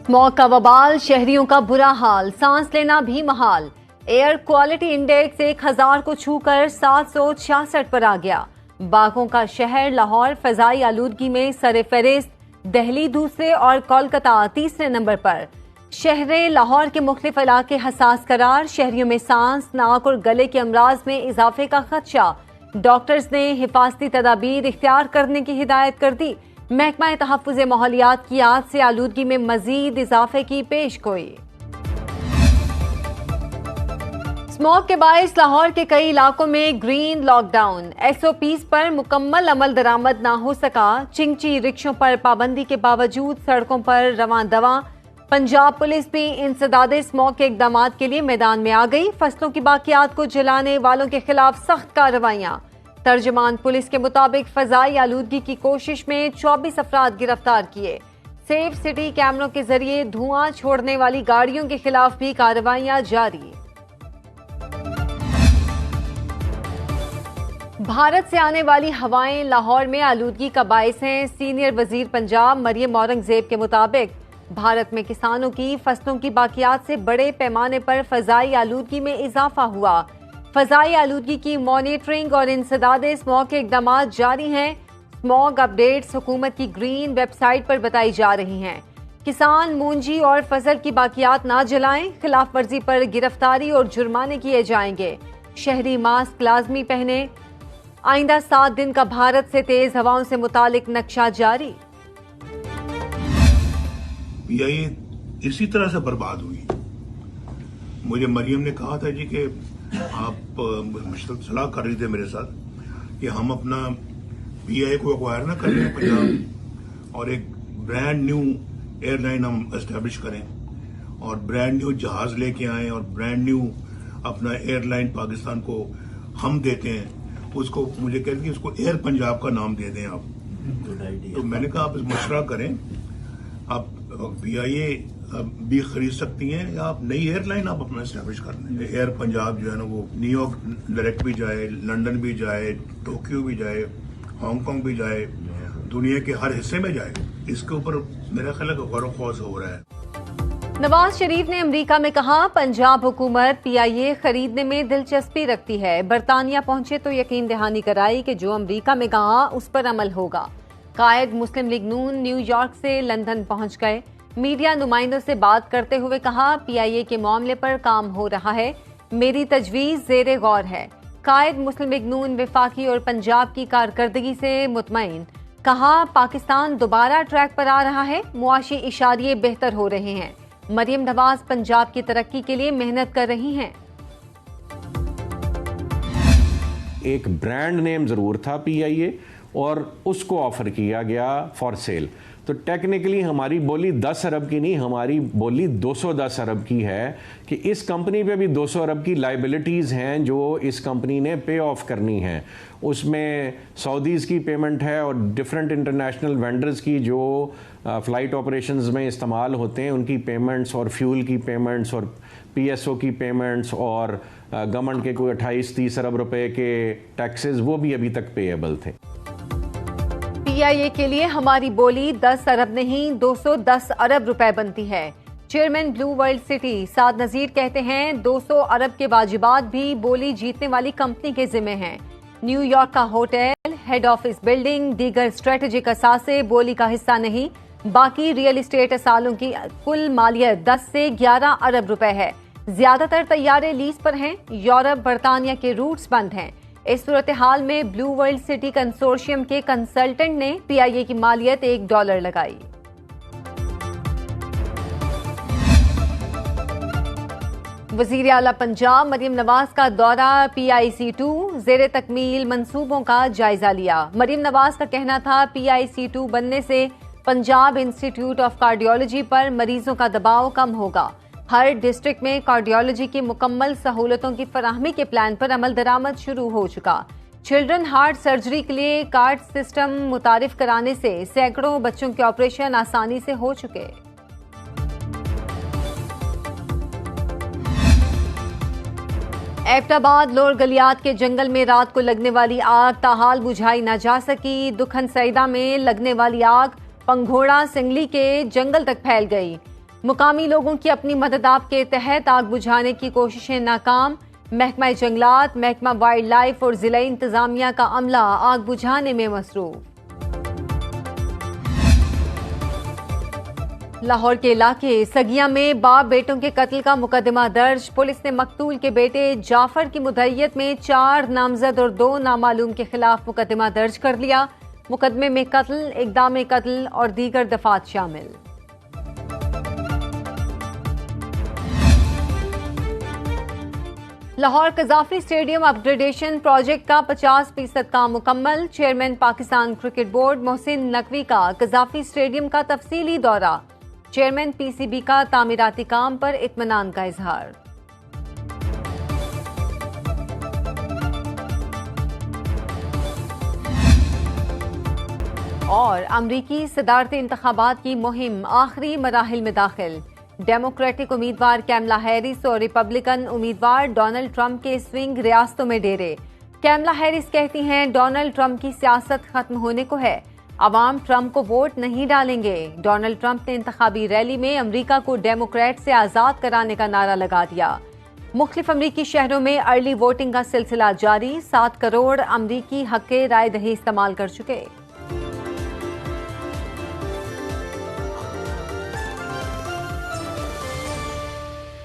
Smog का वबाल, शहरियों का बुरा हाल, सांस लेना भी महाल। एयर क्वालिटी इंडेक्स 1000 को छूकर 766 पर आ गया। बागों का शहर लाहौर फजाई आलूदगी में सर-ए-फहरिस्त, दिल्ली दूसरे और कोलकाता तीसरे नंबर पर। शहर लाहौर के मुख्तलिफ इलाके हसास करार, शहरियों में सांस, नाक और गले के अमराज में इजाफे का खदशा। डॉक्टर्स ने हिफाजती तदाबीर इख्तियार करने की हिदायत कर दी। महकमा तहफ़्फ़ुज़ माहौलियात की आज से आलूदगी में मजीद इजाफे की पेशगोई। स्मॉग के बायस लाहौर के कई इलाकों में ग्रीन लॉकडाउन, SOPs पर मुकम्मल अमल दरामद ना हो सका। चिंची रिक्शों पर पाबंदी के बावजूद सड़कों पर रवां दवा। पंजाब पुलिस भी इंसदादे स्मॉग के इकदामात के लिए मैदान में आ गई। फसलों की बाकियात को जलाने वालों के खिलाफ सख्त कार्रवाइयां। तर्जमान पुलिस के मुताबिक फजाई आलूदगी की कोशिश में 24 अफराद गिरफ्तार किए। सेफ सिटी कैमरों के जरिए धुआं छोड़ने वाली गाड़ियों के खिलाफ भी कार्रवाइयां जारी। भारत से आने वाली हवाएं लाहौर में आलूदगी का बायस हैं। सीनियर वजीर पंजाब मरियम औरंगजेब के मुताबिक भारत में किसानों की फसलों की बाकियात से बड़े पैमाने पर फजाई आलूदगी में इजाफा हुआ। फजाई आलूदगी की मॉनिटरिंग और इंसदादे स्मॉग के इकदामात जारी हैं। स्मॉग अपडेट्स हुकूमत की ग्रीन वेबसाइट पर बताई जा रही हैं। किसान मूंजी और फसल की बाकियात ना जलाएं, खिलाफ वर्जी पर गिरफ्तारी और जुर्माने किए जाएंगे। शहरी मास्क लाजमी पहने। आइंदा 7 दिन का भारत से तेज हवाओं से मुतालिक नक्शा जारी। PIA इसी तरह से बर्बाद हुई। मुझे मरियम ने कहा था जी कि आप सलाह कर रही थे मेरे साथ कि हम अपना PIA को एक्वायर ना करें पंजाब और एक ब्रांड न्यू एयरलाइन हम एस्टेब्लिश करें और ब्रांड न्यू जहाज लेके आए और ब्रांड न्यू अपना एयरलाइन पाकिस्तान को हम देते हैं। उसको मुझे कहते कि उसको एयर पंजाब का नाम दे दें आप। तो मैंने कहा आप मशवरा करें, आप PIA भी खरीद सकती हैं या आप नई एयरलाइन आप अपना एस्टैब्लिश कर लें। एयर पंजाब जो है ना वो न्यूयॉर्क डायरेक्ट भी जाए, लंदन भी जाए, टोक्यो भी जाए, हांगकांग भी जाए, दुनिया के हर हिस्से में जाए। इसके ऊपर मेरा ख्याल है गौर खौज हो रहा है। नवाज शरीफ ने अमेरिका में कहा पंजाब हुकूमत PIA खरीदने में दिलचस्पी रखती है। बरतानिया पहुंचे तो यकीन दहानी कराई कि जो अमेरिका में कहा उस पर अमल होगा। कायद मुस्लिम लीग नून न्यूयॉर्क से लंदन पहुंच गए। मीडिया नुमाइंदों से बात करते हुए कहा PIA के मामले पर काम हो रहा है, मेरी तजवीज जेरे गौर है। कायद मुस्लिम लीग नून वफाकी और पंजाब की कारकर्दगी से मुतमईन। कहा पाकिस्तान दोबारा ट्रैक पर आ रहा है, मुआशी इशारे बेहतर हो रहे हैं। मरियम नवाज पंजाब की तरक्की के लिए मेहनत कर रही हैं। एक ब्रांड नेम जरूर था PIA और उसको ऑफर किया गया फॉर सेल। तो टेक्निकली हमारी बोली 10 अरब की नहीं, हमारी बोली 210 अरब की है कि इस कंपनी पे भी 200 अरब की लाइबिलिटीज़ हैं जो इस कंपनी ने पे ऑफ करनी है। उसमें सऊदीज़ की पेमेंट है और डिफरेंट इंटरनेशनल वेंडर्स की जो फ़्लाइट ऑपरेशंस में इस्तेमाल होते हैं उनकी पेमेंट्स और फ्यूल की पेमेंट्स और PSO की पेमेंट्स और गवर्नमेंट के कोई 28-30 अरब रुपए के टैक्सेस वो भी अभी तक पेएबल थे। PIA के लिए हमारी बोली 10 अरब नहीं 210 अरब रुपए बनती है। चेयरमैन ब्लू वर्ल्ड सिटी साद नजीर कहते हैं 200 अरब के वाजिबात भी बोली जीतने वाली कंपनी के जिम्मे हैं। न्यूयॉर्क का होटल, हेड ऑफिस बिल्डिंग, दीगर स्ट्रेटेजिक असासे बोली का हिस्सा नहीं। बाकी रियल एस्टेट असालों की कुल मालियत 10 से 11 अरब रुपए है। ज्यादातर तैयारे लीज पर हैं। यूरोप बरतानिया के रूट्स बंद हैं। इस सूरत हाल में ब्लू वर्ल्ड सिटी कंसोर्शियम के कंसल्टेंट ने PIA की मालियत $1 लगाई। वजीर आला पंजाब मरियम नवाज का दौरा PIC2 जेर तकमील मंसूबों का जायजा लिया। मरियम नवाज का कहना था PIC2 बनने से पंजाब इंस्टीट्यूट ऑफ कार्डियोलॉजी पर मरीजों का दबाव कम होगा। हर डिस्ट्रिक्ट में कार्डियोलॉजी की मुकम्मल सहूलतों की फराहमी के प्लान पर अमल दरामद शुरू हो चुका। चिल्ड्रन हार्ट सर्जरी के लिए कार्ड सिस्टम मुतारिफ कराने से सैकड़ों बच्चों के ऑपरेशन आसानी से हो चुके। एबटाबाद लोअर गलियात के जंगल में रात को लगने वाली आग ताहाल बुझाई न जा सकी। दुखन सईदा में लगने वाली आग पंघोड़ा सिंगली के जंगल तक फैल गई। मुकामी लोगों की अपनी मदद के तहत आग बुझाने की कोशिशें नाकाम। महकमा जंगलात, महकमा वाइल्ड लाइफ और जिला इंतजामिया का अमला आग बुझाने में मसरूफ। लाहौर के इलाके सगिया में बाप बेटों के कत्ल का मुकदमा दर्ज। पुलिस ने मकतूल के बेटे जाफर की मुद्दईयत में 4 नामजद और 2 नामालूम के खिलाफ मुकदमा दर्ज कर लिया। मुकदमे में कत्ल, इक़दाम कत्ल और दीगर दफात शामिल। Lahore Gaddafi stadium upgradation project का 50% काम मुकम्मल। Chairman Pakistan cricket board Mohsin Naqvi का कजाफी स्टेडियम का तफसीली दौरा। चेयरमैन पीसीबी का तामीराती काम पर इत्मीनान का इजहार। और अमरीकी सदारती इंतखाबात की मुहिम आखिरी मराहिल में दाखिल। डेमोक्रेटिक उम्मीदवार कैमला हैरिस और रिपब्लिकन उम्मीदवार डोनाल्ड ट्रंप के स्विंग रियासतों में डेरे। कैमला हैरिस कहती हैं डोनाल्ड ट्रंप की सियासत खत्म होने को है, अवाम ट्रंप को वोट नहीं डालेंगे। डोनाल्ड ट्रंप ने इंतखाबी रैली में अमेरिका को डेमोक्रेट से आजाद कराने का नारा लगा दिया। मुख्तलिफ अमरीकी शहरों में अर्ली वोटिंग का सिलसिला जारी। 7 करोड़ अमरीकी हक़ राय दही इस्तेमाल कर चुके।